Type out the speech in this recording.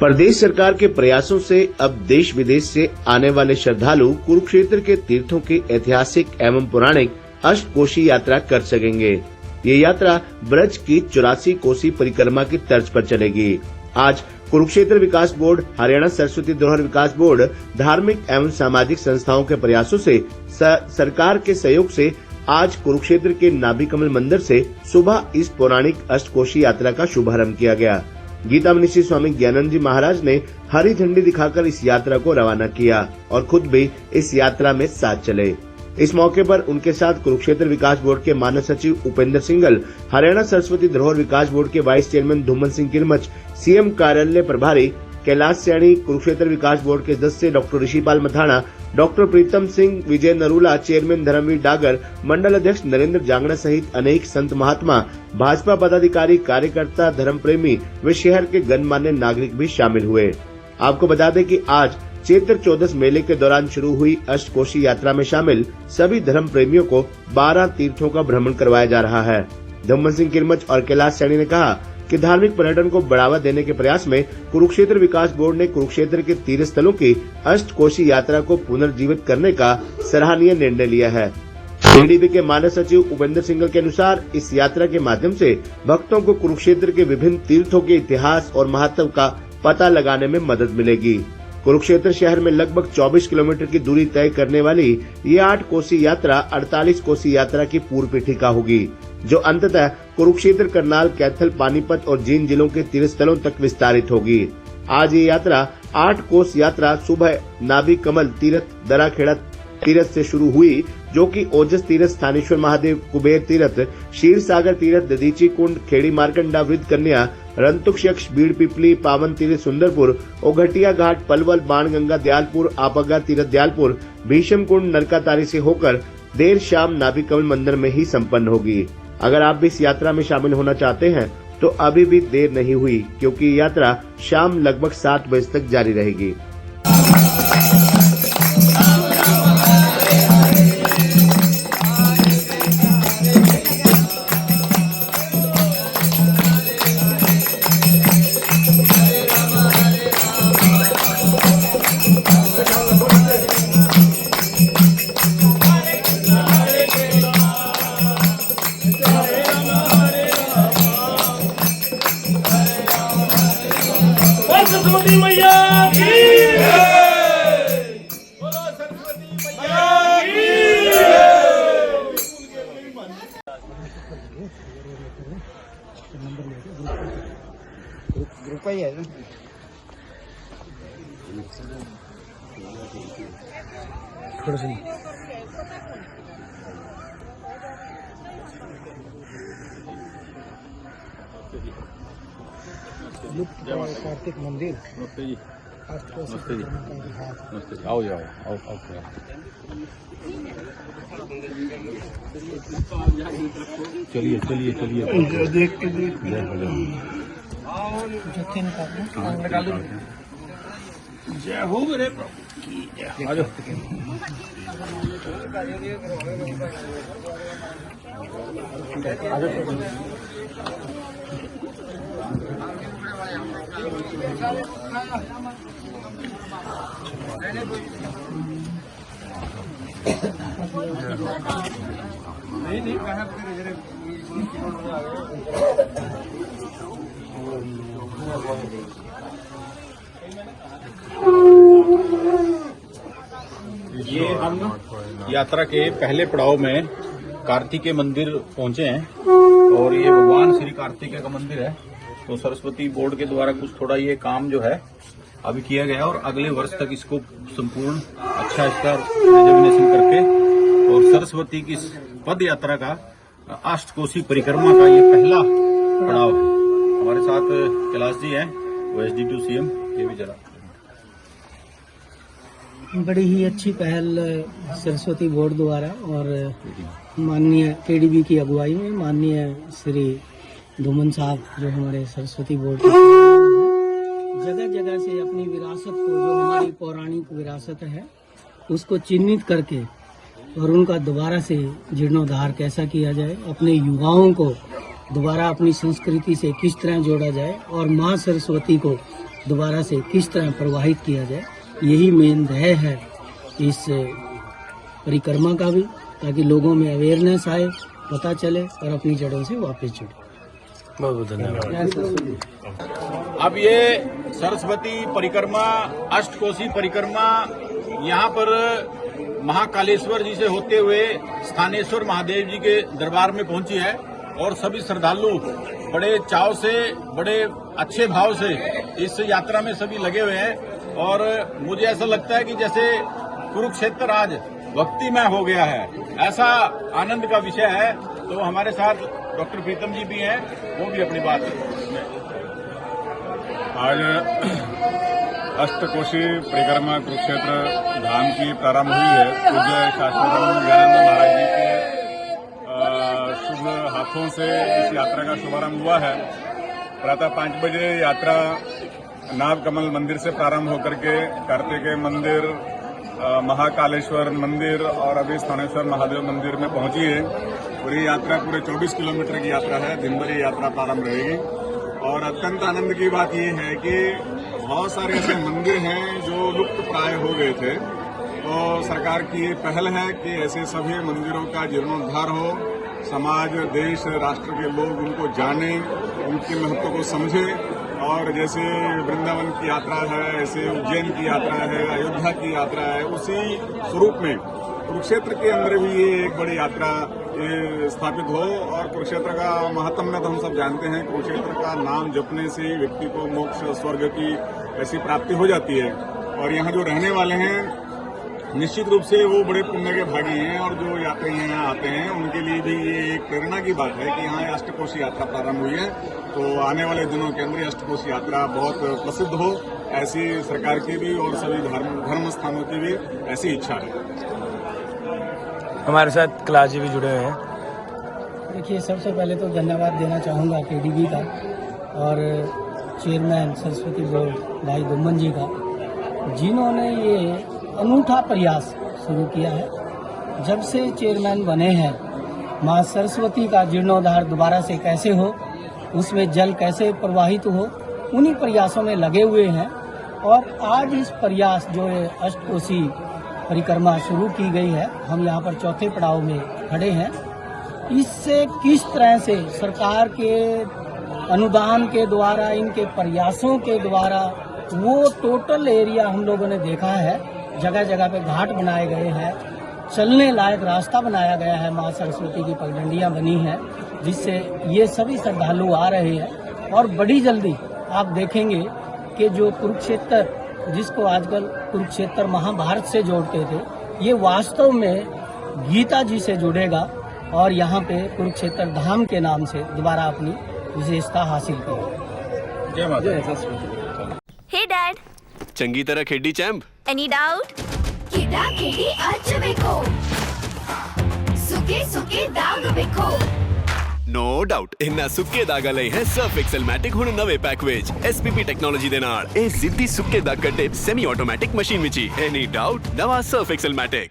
प्रदेश सरकार के प्रयासों से अब देश विदेश से आने वाले श्रद्धालु कुरुक्षेत्र के तीर्थों की ऐतिहासिक एवं पौराणिक अष्टकोशी यात्रा कर सकेंगे। ये यात्रा ब्रज की 84 कोसी परिक्रमा की तर्ज पर चलेगी। आज कुरुक्षेत्र विकास बोर्ड, हरियाणा सरस्वती धरोहर विकास बोर्ड, धार्मिक एवं सामाजिक संस्थाओं के प्रयासों से सरकार के सहयोग से आज कुरुक्षेत्र के नाभि कमल मंदिर से सुबह इस पौराणिक अष्टकोशी यात्रा का शुभारंभ किया गया। गीता मनीषी स्वामी ज्ञानंद जी महाराज ने हरी झंडी दिखाकर इस यात्रा को रवाना किया और खुद भी इस यात्रा में साथ चले। इस मौके पर उनके साथ कुरुक्षेत्र विकास बोर्ड के मानव सचिव उपेंद्र सिंघल, हरियाणा सरस्वती धरोहर विकास बोर्ड के vice chairman Dhuman Singh Kirmach, CM कार्यालय प्रभारी कैलाश सैनी, कुरुक्षेत्र विकास बोर्ड के सदस्य doctor Rishipal Mathana, doctor Pritam Singh, Vijay Narula, chairman Dharamvir Dagar, मंडल अध्यक्ष नरेंद्र जांगड़ा सहित अनेक संत महात्मा, भाजपा पदाधिकारी, कार्यकर्ता, धर्म प्रेमी व शहर के गणमान्य नागरिक भी शामिल हुए। आपको बता दें कि आज चैत्र चौदस मेले के दौरान शुरू हुई अष्टकोशी यात्रा में शामिल सभी धर्म प्रेमियों को 12 तीर्थों का भ्रमण करवाया जा रहा है। धूमन सिंह किरमच और कैलाश सैनी ने कहा कि धार्मिक पर्यटन को बढ़ावा देने के प्रयास में कुरुक्षेत्र विकास बोर्ड ने कुरुक्षेत्र के तीर्थ स्थलों की अष्टकोशी यात्रा को पुनर्जीवित करने का सराहनीय निर्णय लिया है। टीडीपी के मानव सचिव उपेंद्र सिंघल के अनुसार इस यात्रा के माध्यम से भक्तों को कुरुक्षेत्र के विभिन्न तीर्थों के इतिहास और महत्व का पता लगाने में मदद मिलेगी। कुरुक्षेत्र शहर में लगभग 24 किलोमीटर की दूरी तय करने वाली ये 8 कोसी यात्रा 48 कोसी यात्रा की पूर्व पीठिका होगी, जो अंततः कुरुक्षेत्र, करनाल, कैथल, पानीपत और जींद जिलों के तीर्थ स्थलों तक विस्तारित होगी। आज ये यात्रा 8 कोस यात्रा सुबह नाभि कमल तीर्थ, दराखेड़ा तीर्थ से शुरू हुई, जो कि ओजस तीर्थ, स्थानेश्वर महादेव, कुबेर तीर्थ, क्षीर सागर तीर्थ, दधीची कुंड, खेड़ी मारकंडा, वृद्ध कन्या, रंतुक यक्ष, बीड़ पिपली, पावन तीर्थ सुंदरपुर, ओघटिया घाट, पलवल, बाणगंगा, दयालपुर, आपगा तीर्थ दयालपुर, भीषम कुंड, नरकातारी से होकर देर शाम नाभि कमल मंदिर में ही संपन्न होगी। अगर आप भी इस यात्रा में शामिल होना चाहते हैं तो अभी भी देर नहीं हुई, क्योंकि ये यात्रा शाम लगभग 7 बजे तक जारी रहेगी। सरस्वती मैया की बोलो, सरस्वती मैया की ग्रुप ही है। थोड़ा सा कार्तिक मंदिर। नमस्ते जी। नमस्ते जी। नमस्ते जी। आओ आओ आओ। चलिए चलिए चलिए, देख के जय हो मेरे प्रभु। आ जाओ। नहीं ये हम यात्रा के पहले पड़ाव में कार्तिकेय मंदिर पहुंचे हैं और ये भगवान श्री कार्तिकेय का मंदिर है। तो सरस्वती बोर्ड के द्वारा कुछ थोड़ा ये काम जो है अभी किया गया और अगले वर्ष तक इसको संपूर्ण अच्छा इसका रिजर्वेशन करके और सरस्वती की पद यात्रा का अष्टकोशी परिक्रमा का ये पहला पड़ाव है। हमारे साथ कैलाश जी हैं, वो SDTO CM, ये भी जरा। बड़ी ही अच्छी पहल सरस्वती बोर्ड द्वारा और माननीय KDB की अगुवाई में माननीय श्री धूमन साहब, जो हमारे सरस्वती बोर्ड के जगह जगह से अपनी विरासत को, जो हमारी पौराणिक विरासत है, उसको चिन्हित करके और उनका दोबारा से जीर्णोद्धार कैसा किया जाए, अपने युवाओं को दोबारा अपनी संस्कृति से किस तरह जोड़ा जाए और माँ सरस्वती को दोबारा से किस तरह प्रवाहित किया जाए, यही मेन ध्येय है इस परिक्रमा का भी, ताकि लोगों में अवेयरनेस आए, पता चले और अपनी जड़ों से वापस जुड़े। बहुत बहुत धन्यवाद। अब ये सरस्वती परिक्रमा, अष्टकोशी परिक्रमा यहाँ पर महाकालेश्वर जी से होते हुए स्थानेश्वर महादेव जी के दरबार में पहुंची है और सभी श्रद्धालु बड़े चाव से, बड़े अच्छे भाव से इस यात्रा में सभी लगे हुए हैं और मुझे ऐसा लगता है कि जैसे कुरुक्षेत्र आज भक्तिमय हो गया है, ऐसा आनंद का विषय है। तो हमारे साथ डॉक्टर प्रीतम जी भी हैं, वो भी अपनी बात आज अष्टकोशी परिक्रमा कुरुक्षेत्र धाम की प्रारंभ हुई है। पूज्य शास्त्री ज्ञानानंद महाराज जी के शुभ हाथों से इस यात्रा का शुभारंभ हुआ है। प्रातः 5 बजे यात्रा नागकमल मंदिर से प्रारंभ होकर के कार्तिकेय मंदिर, महाकालेश्वर मंदिर और अभी स्थानेश्वर महादेव मंदिर में पहुंची है और ये यात्रा पूरे 24 किलोमीटर की यात्रा है। दिन भर ये यात्रा प्रारंभ रहेगी और अत्यंत आनंद की बात ये है कि बहुत सारे ऐसे मंदिर हैं जो लुप्त प्राय हो गए थे। तो सरकार की ये पहल है कि ऐसे सभी मंदिरों का जीर्णोद्धार हो, समाज, देश, राष्ट्र के लोग उनको जाने, उनके महत्व को समझे। और जैसे वृंदावन की यात्रा है, ऐसे उज्जैन की यात्रा है, अयोध्या की यात्रा है, उसी स्वरूप में कुरुक्षेत्र के अंदर भी ये एक बड़ी यात्रा स्थापित हो। और कुरुक्षेत्र का महत्व तो हम सब जानते हैं। कुरुक्षेत्र का नाम जपने से व्यक्ति को मोक्ष, स्वर्ग की ऐसी प्राप्ति हो जाती है। और यहाँ जो रहने वाले हैं निश्चित रूप से वो बड़े पुण्य के भागी हैं और जो यात्री यहाँ आते हैं उनके लिए भी ये एक प्रेरणा की बात है कि यहाँ अष्टकोशी यात्रा प्रारंभ हुई है। तो आने वाले दिनों के अंदर अष्टकोशी यात्रा बहुत प्रसिद्ध हो, ऐसी सरकार की भी और सभी धर्म स्थानों की भी ऐसी इच्छा है। हमारे साथ कैलाश जी भी जुड़े हुए हैं। देखिए, सबसे पहले तो धन्यवाद देना चाहूँगा केडीबी का और चेयरमैन सरस्वती बोर्ड भाई दुम्मन जी का, जिन्होंने ये अनूठा प्रयास शुरू किया है। जब से चेयरमैन बने हैं, माँ सरस्वती का जीर्णोद्धार दोबारा से कैसे हो, उसमें जल कैसे प्रवाहित हो, उन्हीं प्रयासों में लगे हुए हैं। और आज इस प्रयास जो है अष्टकोशी परिक्रमा शुरू की गई है, हम यहाँ पर चौथे पड़ाव में खड़े हैं। इससे किस तरह से सरकार के अनुदान के द्वारा, इनके प्रयासों के द्वारा वो टोटल एरिया हम लोगों ने देखा है, जगह जगह पे घाट बनाए गए हैं, चलने लायक रास्ता बनाया गया है, माँ सरस्वती की पगडंडियाँ बनी हैं, जिससे ये सभी श्रद्धालु आ रहे हैं। और बड़ी जल्दी आप देखेंगे कि जो कुरुक्षेत्र, जिसको आजकल कुरुक्षेत्र महाभारत से जोड़ते थे, ये वास्तव में गीता जी से जुड़ेगा और यहाँ पे कुरुक्षेत्र धाम के नाम से दोबारा अपनी विशेषता हासिल करेगा। जय माता। हे डैड, चंगी तरह खेडी चैंप। Any doubt? किदा किडी अच वेखो, सुके सुके दाग वेखो। नो डाउट, इन्ना सुक्के दाग लई है सर्फ एक्सेलमैटिक हुण नवे पैक विच एसपीपी टेक्नोलॉजी दे नाल ए जिद्दी सुक्के दाग कटे semi automatic machine which he. Any doubt? नवा सर्फ एक्सेलमैटिक।